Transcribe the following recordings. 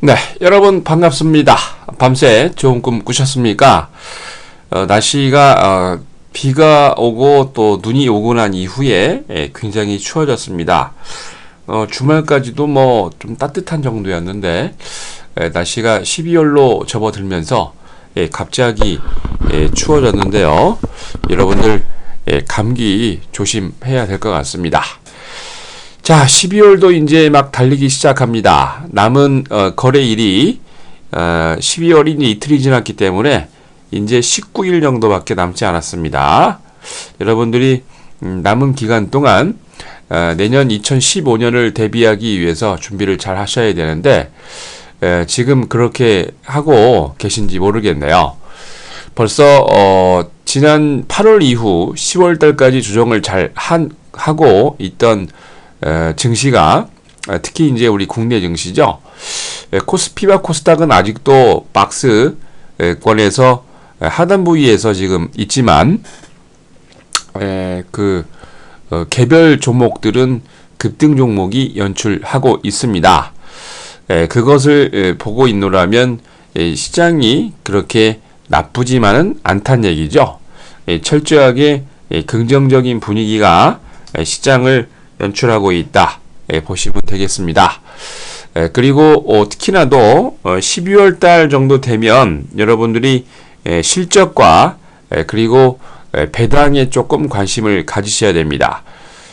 네, 여러분 반갑습니다. 밤새 좋은 꿈 꾸셨습니까? 날씨가 비가 오고 또 눈이 오고 난 이후에 굉장히 추워졌습니다. 주말까지도 뭐 좀 따뜻한 정도였는데 날씨가 12월로 접어들면서 갑자기 추워졌는데요. 여러분들 감기 조심해야 될 것 같습니다. 자, 12월도 이제 막 달리기 시작합니다. 남은 거래일이 12월이 이틀이 지났기 때문에 이제 19일 정도밖에 남지 않았습니다. 여러분들이 남은 기간 동안 내년 2015년을 대비하기 위해서 준비를 잘 하셔야 되는데 지금 그렇게 하고 계신지 모르겠네요. 벌써 지난 8월 이후 10월 달까지 조정을 잘 하고 있던 증시가 특히 이제 우리 국내 증시죠. 코스피와 코스닥은 아직도 박스권에서 하단 부위에서 지금 있지만 개별 종목들은 급등 종목이 연출하고 있습니다. 그것을 보고 있노라면 시장이 그렇게 나쁘지만은 않다는 얘기죠. 철저하게 긍정적인 분위기가 시장을 연출하고 있다 보시면 되겠습니다. 그리고 특히나도 12월 달 정도 되면 여러분들이 실적과 그리고 배당에 조금 관심을 가지셔야 됩니다.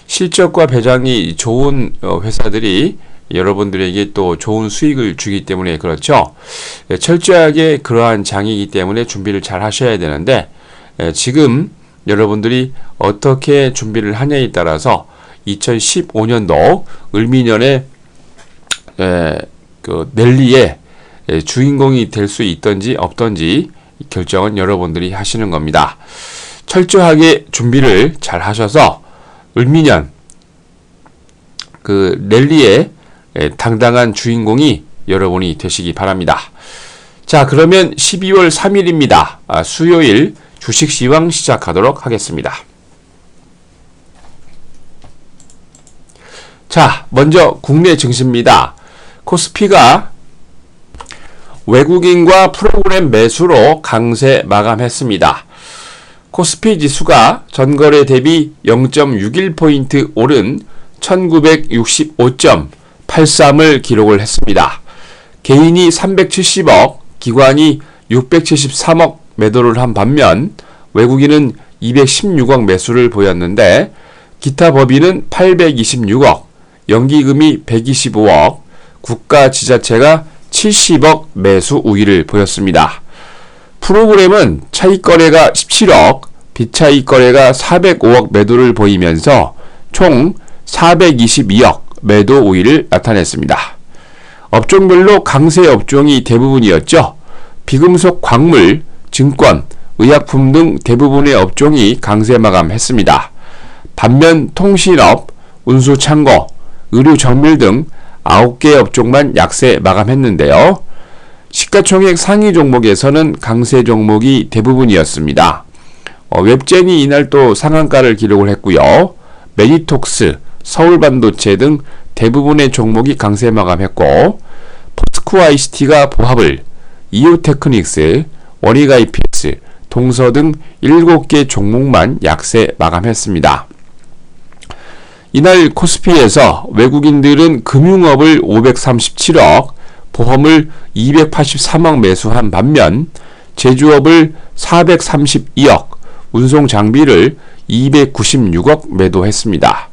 실적과 배당이 좋은 회사들이 여러분들에게 또 좋은 수익을 주기 때문에 그렇죠. 철저하게 그러한 장이기 때문에 준비를 잘 하셔야 되는데 지금 여러분들이 어떻게 준비를 하냐에 따라서 2015년도 을미년에 랠리의 주인공이 될 수 있던지 없던지 결정은 여러분들이 하시는 겁니다. 철저하게 준비를 잘 하셔서 을미년 랠리의 당당한 주인공이 여러분이 되시기 바랍니다. 자, 그러면 12월 3일입니다. 수요일 주식시황 시작하도록 하겠습니다. 자, 먼저 국내 증시입니다. 코스피가 외국인과 프로그램 매수로 강세 마감했습니다. 코스피 지수가 전거래 대비 0.61포인트 오른 1965.83을 기록을 했습니다. 개인이 370억, 기관이 673억 매도를 한 반면 외국인은 216억 매수를 보였는데 기타 법인은 826억, 연기금이 125억, 국가 지자체가 70억 매수 우위를 보였습니다. 프로그램은 차익거래가 17억, 비차익거래가 405억 매도를 보이면서 총 422억 매도 우위를 나타냈습니다. 업종별로 강세 업종이 대부분이었죠. 비금속, 광물, 증권, 의약품 등 대부분의 업종이 강세 마감했습니다. 반면 통신업, 운수창고, 의료정밀 등 9개 업종만 약세 마감했는데요. 시가총액 상위 종목에서는 강세 종목이 대부분이었습니다. 웹젠이 이날 또 상한가를 기록을 했고요. 매니톡스, 서울반도체 등 대부분의 종목이 강세 마감했고 포스코 ICT가 보합을, 이오테크닉스, 원익 IPS, 동서 등 7개 종목만 약세 마감했습니다. 이날 코스피에서 외국인들은 금융업을 537억, 보험을 283억 매수한 반면 제조업을 432억, 운송장비를 296억 매도했습니다.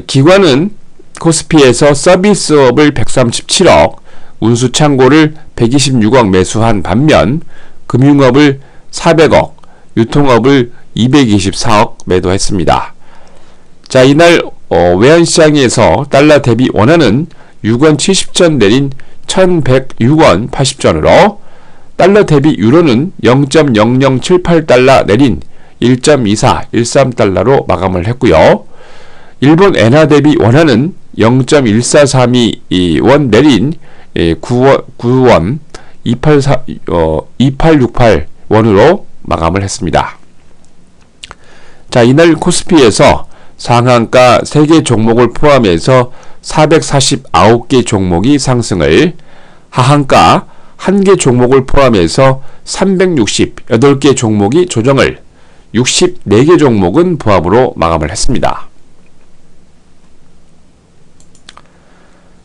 기관은 코스피에서 서비스업을 137억, 운수창고를 126억 매수한 반면 금융업을 400억, 유통업을 224억 매도했습니다. 자, 이날 외환시장에서 달러 대비 원화는 6원 70전 내린 1106원 80전으로 달러 대비 유로는 0.0078달러 내린 1.2413달러로 마감을 했고요. 일본 엔화 대비 원화는 0.1432원 내린 9원 2868원으로 마감을 했습니다. 자, 이날 코스피에서 상한가 3개 종목을 포함해서 449개 종목이 상승을, 하한가 1개 종목을 포함해서 368개 종목이 조정을, 64개 종목은 보합으로 마감을 했습니다.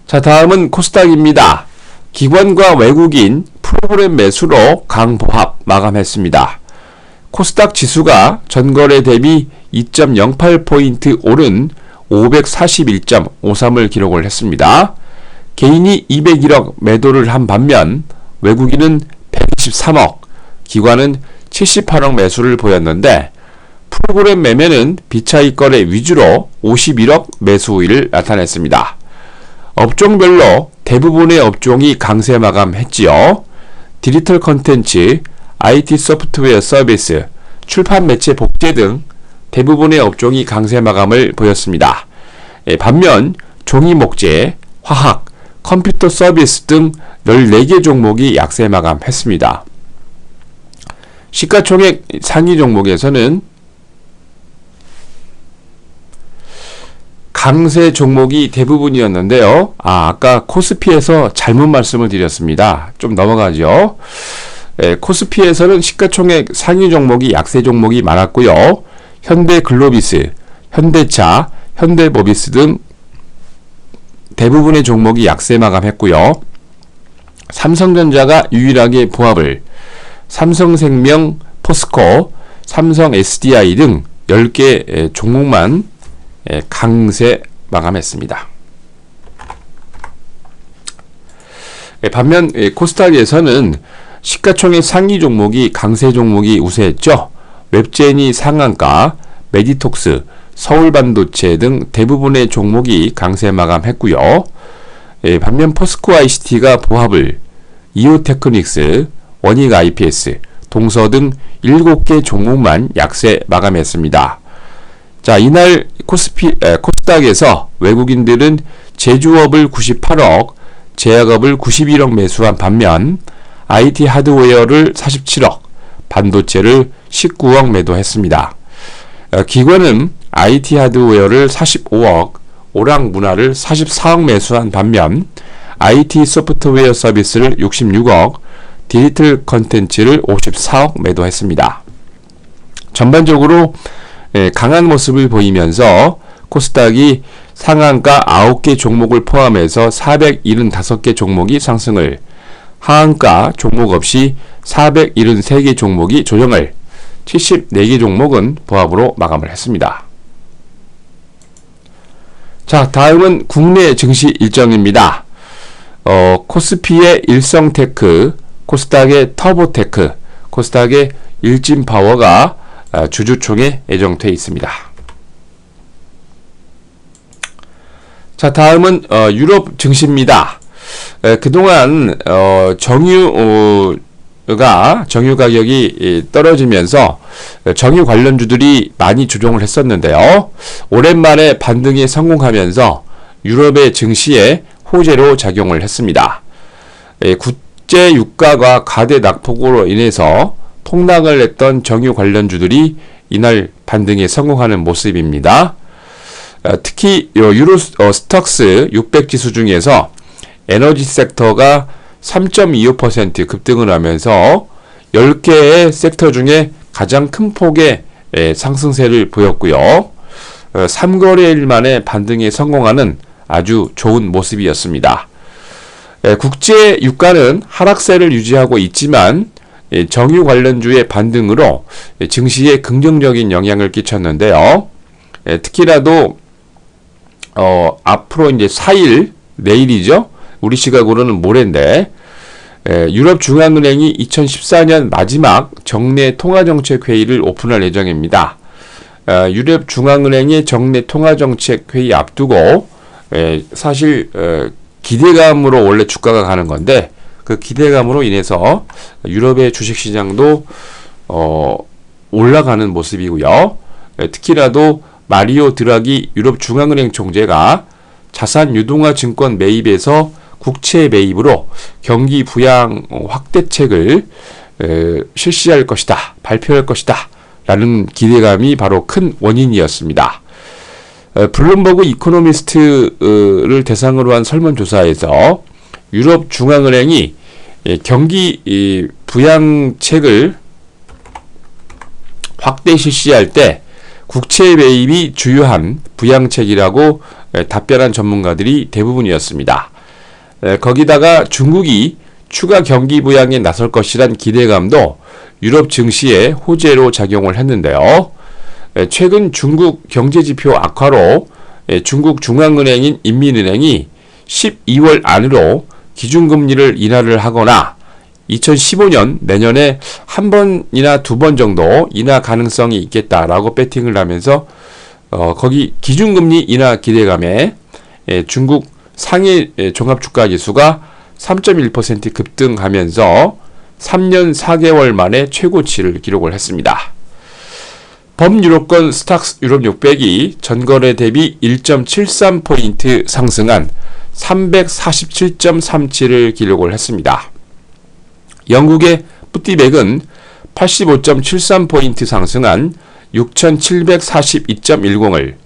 자, 다음은 코스닥입니다. 기관과 외국인 프로그램 매수로 강보합 마감했습니다. 코스닥 지수가 전거래 대비 2.08포인트 오른 541.53을 기록을 했습니다. 개인이 201억 매도를 한 반면 외국인은 123억, 기관은 78억 매수를 보였는데 프로그램 매매는 비차익 거래 위주로 51억 매수 우위를 나타냈습니다. 업종별로 대부분의 업종이 강세 마감했지요. 디지털 컨텐츠, IT 소프트웨어 서비스, 출판 매체 복제 등 대부분의 업종이 강세 마감을 보였습니다. 반면 종이 목재, 화학, 컴퓨터 서비스 등 14개 종목이 약세 마감했습니다. 시가총액 상위 종목에서는 강세 종목이 대부분이었는데요. 아까 코스피에서 잘못 말씀을 드렸습니다. 좀 넘어가죠. 코스피에서는 시가총액 상위 종목이 약세 종목이 많았고요. 현대글로비스, 현대차, 현대모비스 등 대부분의 종목이 약세 마감했고요. 삼성전자가 유일하게 보합을, 삼성생명, 포스코, 삼성 SDI 등 10개 종목만 강세 마감했습니다. 반면 코스닥에서는 시가총액 상위 종목이 강세 종목이 우세했죠. 웹젠이 상한가, 메디톡스, 서울반도체 등 대부분의 종목이 강세 마감했고요. 반면 포스코 ICT가 보합을, 이오테크닉스, 원익 IPS, 동서 등 7개 종목만 약세 마감했습니다. 자, 이날 코스닥에서 외국인들은 제조업을 98억, 제약업을 91억 매수한 반면 IT 하드웨어를 47억, 반도체를 19억 매도했습니다. 기관은 IT 하드웨어를 45억, 오락문화를 44억 매수한 반면 IT 소프트웨어 서비스를 66억, 디지털 컨텐츠를 54억 매도했습니다. 전반적으로 강한 모습을 보이면서 코스닥이 상한가 9개 종목을 포함해서 475개 종목이 상승을, 하한가 종목 없이 473개 종목이 조정을, 74개 종목은 보합으로 마감을 했습니다. 자, 다음은 국내 증시 일정입니다. 코스피의 일성테크, 코스닥의 터보테크, 코스닥의 일진파워가 주주총회 예정돼 있습니다. 자, 다음은 유럽 증시입니다. 그동안 정유 가격이 떨어지면서 정유 관련주들이 많이 조정을 했었는데요. 오랜만에 반등에 성공하면서 유럽의 증시에 호재로 작용을 했습니다. 국제 유가가 가대 낙폭으로 인해서 폭락을 했던 정유 관련주들이 이날 반등에 성공하는 모습입니다. 특히 유로 스톡스 600 지수 중에서 에너지 섹터가 3.25% 급등을 하면서 10개의 섹터 중에 가장 큰 폭의 상승세를 보였고요. 3거래일 만에 반등에 성공하는 아주 좋은 모습이었습니다. 국제 유가는 하락세를 유지하고 있지만 정유 관련주의 반등으로 증시에 긍정적인 영향을 끼쳤는데요. 특히라도 앞으로 이제 4일, 내일이죠. 우리 시각으로는 모레인데 유럽 중앙은행이 2014년 마지막 정례 통화정책회의를 오픈할 예정입니다. 유럽 중앙은행의 정례 통화정책회의 앞두고 사실 기대감으로 원래 주가가 가는 건데 그 기대감으로 인해서 유럽의 주식시장도 올라가는 모습이고요. 특히라도 마리오 드라기 유럽 중앙은행 총재가 자산 유동화 증권 매입에서 국채 매입으로 경기 부양 확대책을 실시할 것이다, 발표할 것이다 라는 기대감이 바로 큰 원인이었습니다. 블룸버그 이코노미스트를 대상으로 한 설문조사에서 유럽중앙은행이 경기 부양책을 확대 실시할 때 국채 매입이 주요한 부양책이라고 답변한 전문가들이 대부분이었습니다. 거기다가 중국이 추가 경기 부양에 나설 것이란 기대감도 유럽 증시에 호재로 작용을 했는데요. 최근 중국 경제지표 악화로 중국 중앙은행인 인민은행이 12월 안으로 기준금리를 인하를 하거나 2015년 내년에 한 번이나 두 번 정도 인하 가능성이 있겠다라고 배팅을 하면서 거기 기준금리 인하 기대감에 중국 상해 종합주가지수가 3.1% 급등하면서 3년 4개월 만에 최고치를 기록을 했습니다. 범유로권 스탁스 유럽 600이 전거래 대비 1.73포인트 상승한 347.37을 기록을 했습니다. 영국의 푸티백은 85.73포인트 상승한 6,742.10을,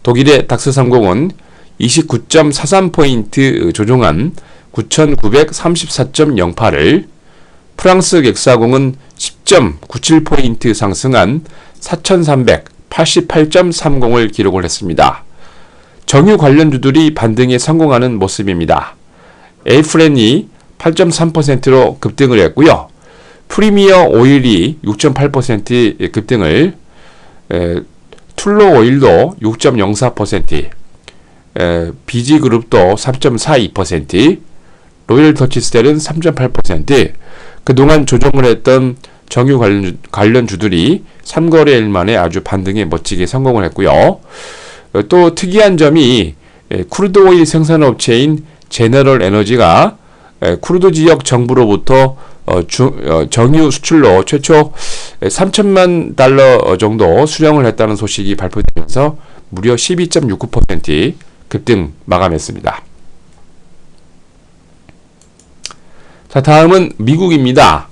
독일의 닥스30은 29.43포인트 조정한 9,934.08을, 프랑스 객사공은 10.97포인트 상승한 4,388.30을 기록을 했습니다. 정유 관련주들이 반등에 성공하는 모습입니다. 에이프렌이 8.3%로 급등을 했고요. 프리미어 오일이 6.8% 급등을, 툴로 오일도 6.04%, 비지그룹도 3.42%, 로열 더치스텔은 3.8%, 그동안 조정을 했던 정유 관련주들이 3거래일 만에 아주 반등에 멋지게 성공을 했고요. 또 특이한 점이 크루드 오일 생산업체인 제너럴 에너지가 크루드 지역 정부로부터 정유 수출로 최초 3천만 달러 정도 수령을 했다는 소식이 발표되면서 무려 12.69% 급등 마감했습니다. 자, 다음은 미국입니다.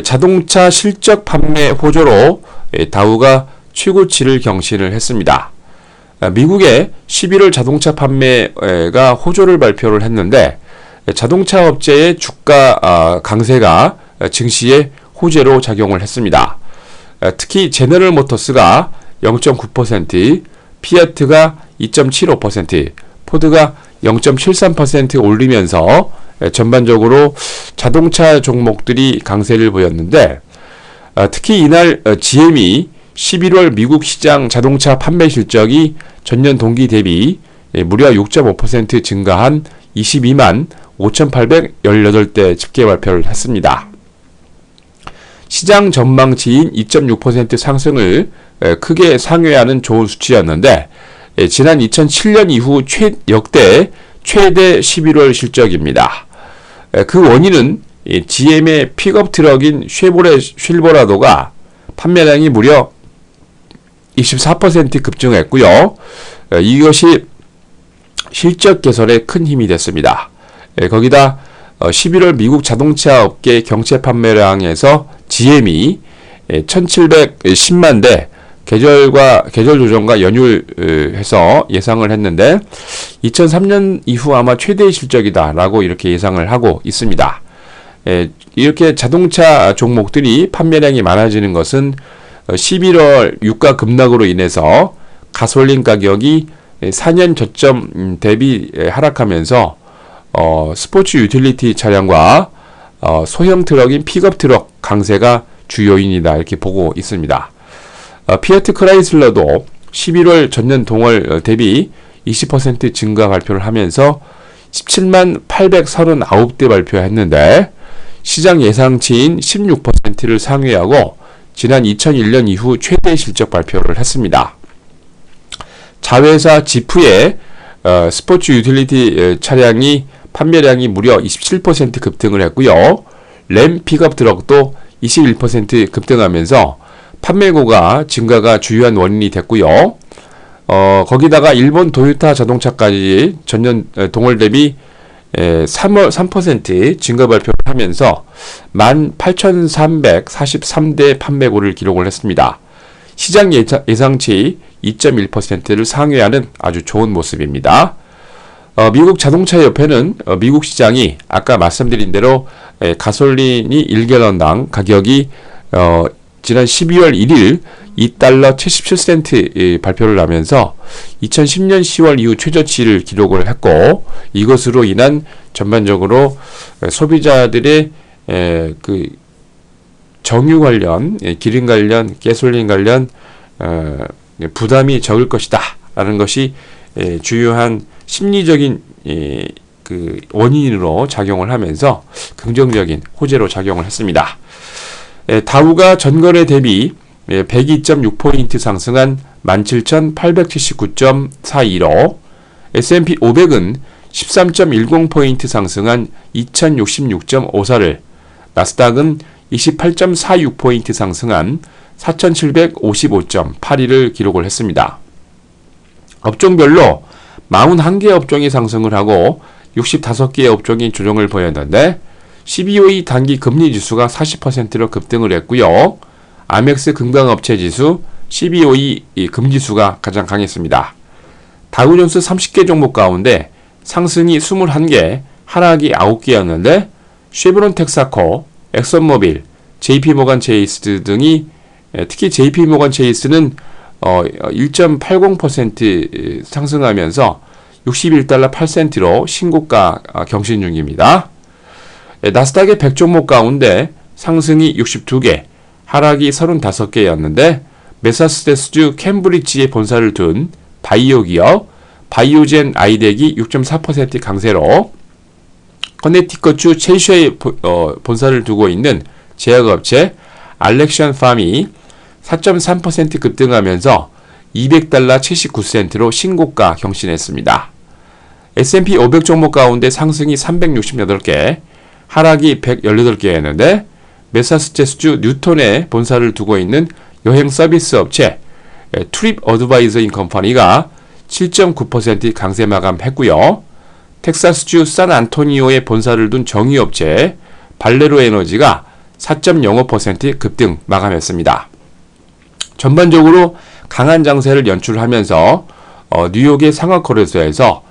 자동차 실적 판매 호조로 다우가 최고치를 경신을 했습니다. 미국의 11월 자동차 판매가 호조를 발표를 했는데 자동차 업체의 주가 강세가 증시에 호재로 작용을 했습니다. 특히 제너럴 모터스가 0.9%, 피아트가 2.75%, 포드가 0.73% 올리면서 전반적으로 자동차 종목들이 강세를 보였는데, 특히 이날 GM이 11월 미국 시장 자동차 판매 실적이 전년 동기 대비 무려 6.5% 증가한 22만 5,818대 집계 발표를 했습니다. 시장 전망치인 2.6% 상승을 크게 상회하는 좋은 수치였는데, 지난 2007년 이후 역대 최대 11월 실적입니다. 그 원인은 GM의 픽업 트럭인 쉐보레 실버라도가 판매량이 무려 24% 급증했고요. 이것이 실적 개선에 큰 힘이 됐습니다. 거기다 11월 미국 자동차 업계 경채 판매량에서 GM이 1,710만 대 계절 조정과 연휴해서 예상을 했는데 2003년 이후 아마 최대의 실적이다라고 이렇게 예상을 하고 있습니다. 이렇게 자동차 종목들이 판매량이 많아지는 것은 11월 유가 급락으로 인해서 가솔린 가격이 4년 저점 대비 하락하면서 스포츠 유틸리티 차량과 소형 트럭인 픽업 트럭 강세가 주요인이다 이렇게 보고 있습니다. 피아트 크라이슬러도 11월 전년 동월 대비 20% 증가 발표를 하면서 17만 839대 발표했는데 시장 예상치인 16%를 상회하고 지난 2001년 이후 최대 실적 발표를 했습니다. 자회사 지프의 스포츠 유틸리티 차량이 판매량이 무려 27% 급등을 했고요. 램 픽업 트럭도 21% 급등하면서 판매고가 증가가 주요한 원인이 됐고요. 거기다가 일본 도요타 자동차까지 전년 동월 대비 3% 증가 발표를 하면서 18,343대 판매고를 기록을 했습니다. 시장 예상치 2.1%를 상회하는 아주 좋은 모습입니다. 미국 자동차 협회는 미국 시장이 아까 말씀드린 대로 가솔린이 1갤런당 가격이 지난 12월 1일 2달러 77센트 발표를 하면서 2010년 10월 이후 최저치를 기록을 했고, 이것으로 인한 전반적으로 소비자들의 그 정유 관련, 기름 관련, 가솔린 관련 부담이 적을 것이다 라는 것이 주요한 심리적인 그 원인으로 작용을 하면서 긍정적인 호재로 작용을 했습니다. 다우가 전거래 대비 102.6포인트 상승한 17,879.42로, S&P 500은 13.10포인트 상승한 2,066.54를, 나스닥은 28.46포인트 상승한 4,755.82를 기록을 했습니다. 업종별로 41개 업종이 상승을 하고 65개의 업종이 조정을 보였는데, CBOE 단기 금리 지수가 40%로 급등을 했고요. 아멕스 금강업체 지수, CBOE 금지수가 가장 강했습니다. 다우존스 30개 종목 가운데 상승이 21개, 하락이 9개였는데, 쉐브론 텍사코, 엑선모빌, JP모간 체이스 등이, 특히 JP모간 체이스는 1.80% 상승하면서 61달러 8센트로 신고가 경신 중입니다. 나스닥의 100종목 가운데 상승이 62개, 하락이 35개였는데, 매사추세츠주 캠브리지에 본사를 둔 바이오 기업 바이오젠 아이덱이 6.4% 강세로, 커네티컷주 첼시에 본사를 두고 있는 제약업체 알렉션 팜이 4.3% 급등하면서 200달러 79센트로 신고가 경신했습니다. S&P 500 종목 가운데 상승이 368개, 하락이 118개였는데, 매사추세츠주 뉴턴에 본사를 두고 있는 여행 서비스 업체 트립 어드바이저인 컴퍼니가 7.9% 강세 마감했고요. 텍사스주 샌안토니오에 본사를 둔 정유업체 발레로 에너지가 4.05% 급등 마감했습니다. 전반적으로 강한 장세를 연출하면서 뉴욕의 상하거래소에서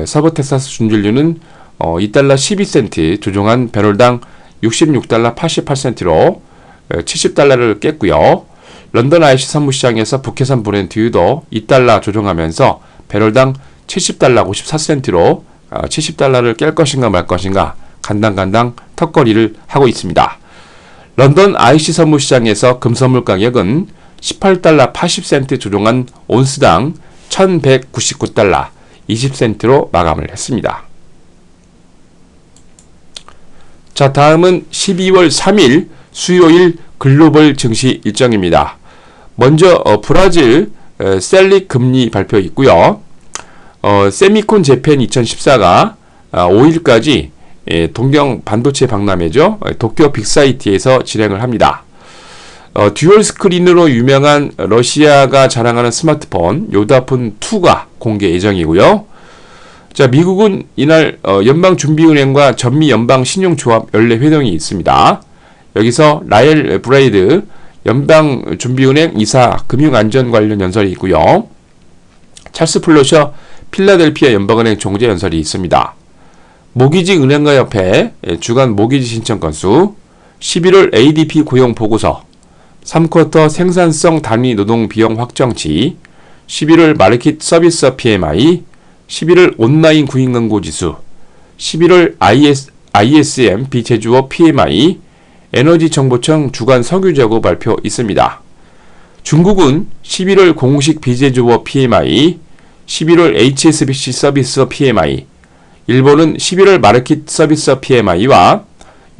서부 텍사스 준진류는 2달러 12센트 조정한 배럴당 66달러 88센트로 70달러를 깼고요. 런던 IC 선물시장에서 북해산 브렌트유도 2달러 조정하면서 배럴당 70달러 54센트로 70달러를 깰 것인가 말 것인가 간당간당 턱걸이를 하고 있습니다. 런던 IC 선물시장에서 금선물 가격은 18달러 80센트 조정한 온스당 1199달러 20센트로 마감을 했습니다. 자, 다음은 12월 3일 수요일 글로벌 증시 일정입니다. 먼저 브라질 셀릭 금리 발표 있고요. 세미콘 재팬 2014가 5일까지 동경 반도체 박람회죠. 도쿄 빅사이트에서 진행을 합니다. 듀얼 스크린으로 유명한 러시아가 자랑하는 스마트폰 요다폰 2가 공개 예정이고요. 자, 미국은 이날 연방준비은행과 전미연방신용조합 연례회동이 있습니다. 여기서 라엘 브레이드 연방준비은행 이사 금융안전 관련 연설이 있고요. 찰스 플러셔 필라델피아 연방은행 총재 연설이 있습니다. 모기지 은행가 협회 주간 모기지 신청 건수, 11월 ADP 고용 보고서, 3쿼터 생산성 단위 노동 비용 확정치, 11월 마르킷 서비스 PMI, 11월 온라인 구인 광고 지수, 11월 ISM 비제조업 PMI, 에너지정보청 주간 석유재고 발표 있습니다. 중국은 11월 공식 비제조업 PMI, 11월 HSBC 서비스 PMI, 일본은 11월 마르킷 서비스 PMI와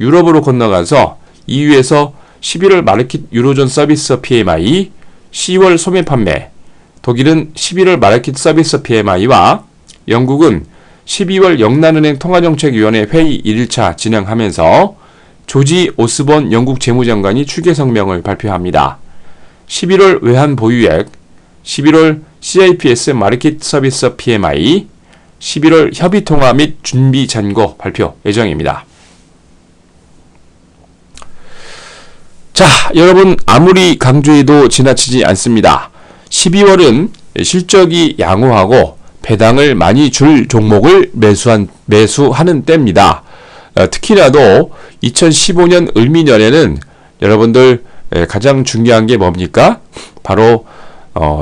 유럽으로 건너가서 EU에서 11월 마르킷 유로존 서비스 PMI, 10월 소매 판매, 독일은 11월 마르킷 서비스 PMI와 영국은 12월 영란은행 통화정책위원회 회의 1일차 진행하면서 조지 오스본 영국 재무장관이 출계 성명을 발표합니다. 11월 외환 보유액, 11월 CIPS 마르킷 서비스 PMI, 11월 협의통화 및 준비 잔고 발표 예정입니다. 자, 여러분 아무리 강조해도 지나치지 않습니다. 12월은 실적이 양호하고 배당을 많이 줄 종목을 매수하는 때입니다. 특히나도 2015년 을미년에는 여러분들 가장 중요한 게 뭡니까? 바로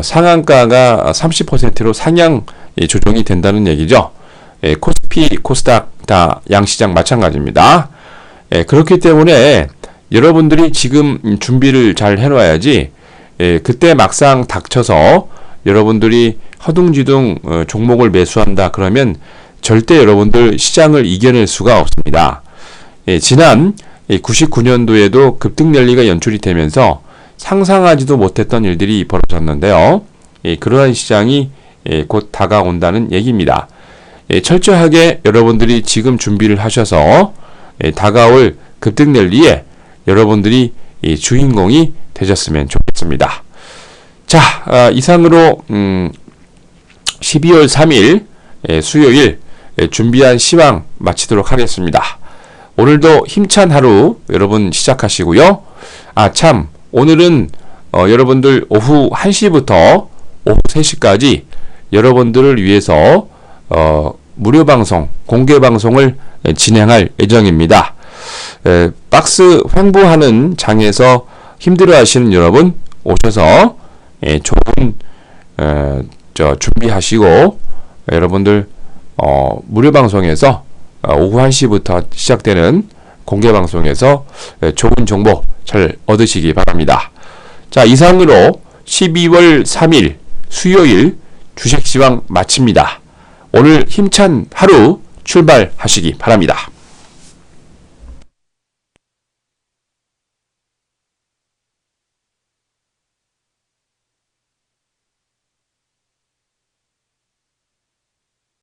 상한가가 30%로 상향 조정이 된다는 얘기죠. 코스피, 코스닥 다 양시장 마찬가지입니다. 그렇기 때문에 여러분들이 지금 준비를 잘 해놔야지 그때 막상 닥쳐서 여러분들이 허둥지둥 종목을 매수한다 그러면 절대 여러분들 시장을 이겨낼 수가 없습니다. 지난 99년도에도 급등 랠리가 연출이 되면서 상상하지도 못했던 일들이 벌어졌는데요. 그러한 시장이 곧 다가온다는 얘기입니다. 철저하게 여러분들이 지금 준비를 하셔서 다가올 급등 랠리에 여러분들이 주인공이 되셨으면 좋겠습니다. 자, 이상으로 12월 3일 수요일 준비한 시황 마치도록 하겠습니다. 오늘도 힘찬 하루 여러분 시작하시고요. 참 오늘은 여러분들 오후 1시부터 오후 3시까지 여러분들을 위해서 무료 방송, 공개 방송을 진행할 예정입니다. 박스 횡보하는 장에서 힘들어 하시는 여러분 오셔서 좋은 준비하시고 여러분들 무료 방송에서 오후 1시부터 시작되는 공개 방송에서 좋은 정보 잘 얻으시기 바랍니다. 자, 이상으로 12월 3일 수요일 주식시황 마칩니다. 오늘 힘찬 하루 출발하시기 바랍니다.